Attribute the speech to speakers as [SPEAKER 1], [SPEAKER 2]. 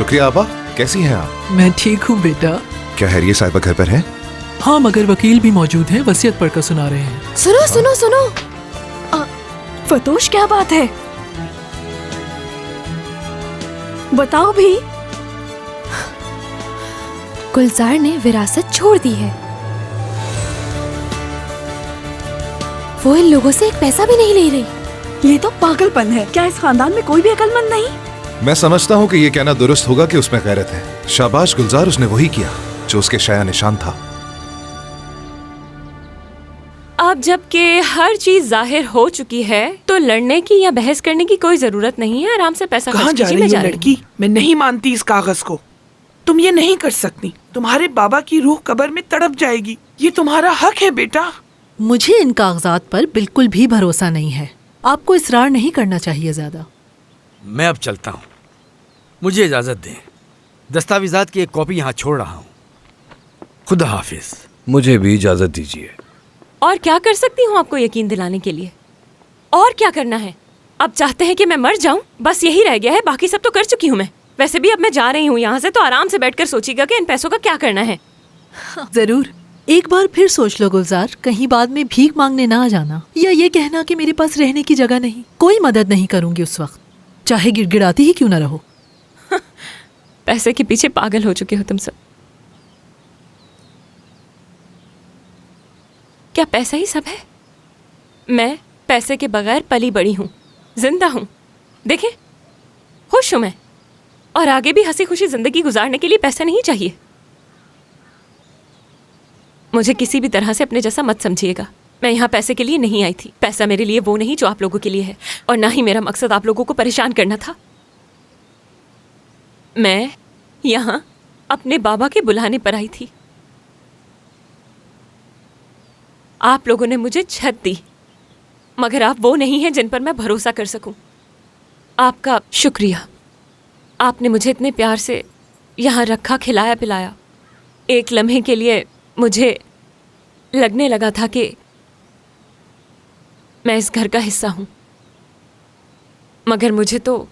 [SPEAKER 1] शुक्रिया आपा, कैसी हैं आप?
[SPEAKER 2] मैं ठीक हूँ बेटा।
[SPEAKER 1] क्या हैरिया साहिबा घर पर हैं?
[SPEAKER 2] हाँ, मगर वकील भी मौजूद हैं, वसीयत पढ़कर सुना रहे हैं।
[SPEAKER 3] सुनो सुनो सुनो, फतोश क्या बात है, बताओ भी। गुलजार ने विरासत छोड़ दी है। वो इन लोगों से एक पैसा भी नहीं ले रही।
[SPEAKER 4] ये तो पागलपन है। क्या इस खानदान में कोई भी अकलमंद नहीं?
[SPEAKER 1] मैं समझता हूँ कि ये कहना दुरुस्त होगा कि उसमें गैरत है। शाबाश गुलजार, उसने वही किया जो उसके शाया निशान था।
[SPEAKER 5] अब जबकि हर चीज जाहिर हो चुकी है तो लड़ने की या बहस करने की कोई जरूरत नहीं है। आराम से पैसा
[SPEAKER 2] कहाँ जा रही हो लड़की? मैं नहीं मानती इस कागज को। तुम ये नहीं कर सकती। तुम्हारे बाबा की रूह कब्र में तड़प जाएगी। ये तुम्हारा हक है बेटा।
[SPEAKER 6] मुझे इन कागजात पर बिल्कुल भी भरोसा नहीं है। आपको इसरार नहीं करना चाहिए ज्यादा।
[SPEAKER 7] मैं अब चलता हूँ, मुझे इजाजत दें। दस्तावेजात की एक कॉपी यहाँ छोड़ रहा हूँ। खुदा हाफिज।
[SPEAKER 8] मुझे भी इजाजत दीजिए।
[SPEAKER 5] और क्या कर सकती हूँ आपको यकीन दिलाने के लिए? और क्या करना है? अब चाहते हैं कि मैं मर जाऊं? बस यही रह गया है, बाकी सब तो कर चुकी हूँ मैं। वैसे भी अब मैं जा रही हूँ यहाँ से, तो आराम से बैठकर सोचिएगा कि इन पैसों का क्या करना है।
[SPEAKER 6] जरूर। एक बार फिर सोच लो गुलजार, कहीं बाद में भीख मांगने ना आ जाना, या ये कहना कि मेरे पास रहने की जगह नहीं। कोई मदद नहीं करूंगी उस वक्त, चाहे गिड़गिड़ाती ही क्यों ना रहो।
[SPEAKER 5] पैसे के पीछे पागल हो चुके हो तुम सब। क्या पैसा ही सब है? मैं पैसे के बगैर पली बड़ी हूँ, जिंदा हूँ। देखें, खुश हूँ मैं, और आगे भी हंसी खुशी जिंदगी गुजारने के लिए पैसा नहीं चाहिए। मुझे किसी भी तरह से अपने जैसा मत समझिएगा। मैं यहाँ पैसे के लिए नहीं आई थी। पैसा मेरे लिए वो नहीं जो आप लोगों के लिए है, और ना ही मेरा मकसद आप लोगों को परेशान करना था। मैं यहाँ अपने बाबा के बुलाने पर आई थी। आप लोगों ने मुझे छत दी, मगर आप वो नहीं हैं जिन पर मैं भरोसा कर सकूं। आपका शुक्रिया। आपने मुझे इतने प्यार से यहाँ रखा, खिलाया पिलाया। एक लम्हे के लिए मुझे लगने लगा था कि मैं इस घर का हिस्सा हूं, मगर मुझे तो